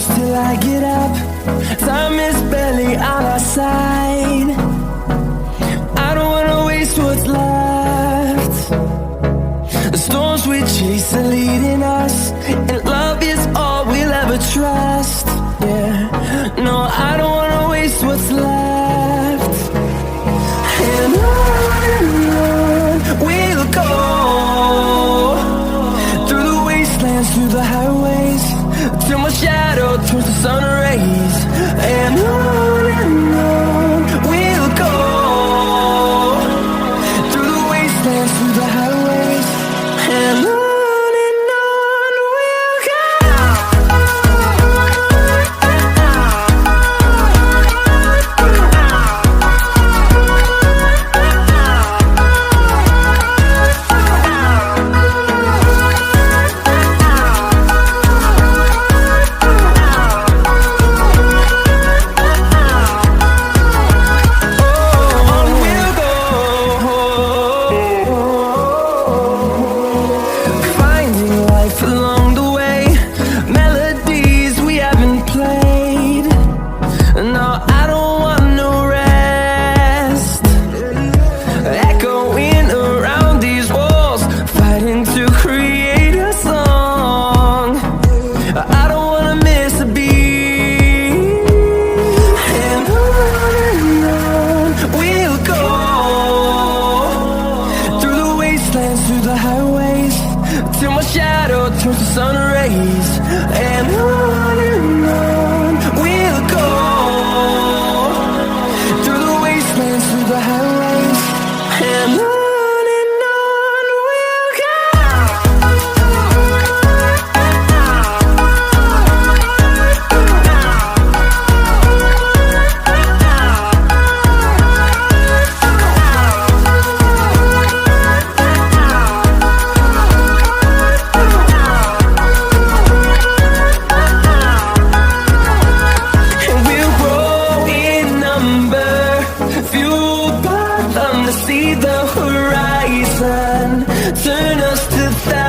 close till I get up. Time is barely on our side. I don't wanna waste what's left. The storms we chase are leading us, and love is all we'll ever trust. Yeah, no, I don't wanna waste what's left. And on we'll go, through the wastelands, through the highways, till my shadow turns to sun rays. And on we'll go, through the wastelands, through the highways, and on we'll go. Through the highways, till my shadow turns to sun rays. And on we'll go, through the wastelands, through the highways, and on we'll go. See the horizon, turn us to thousands.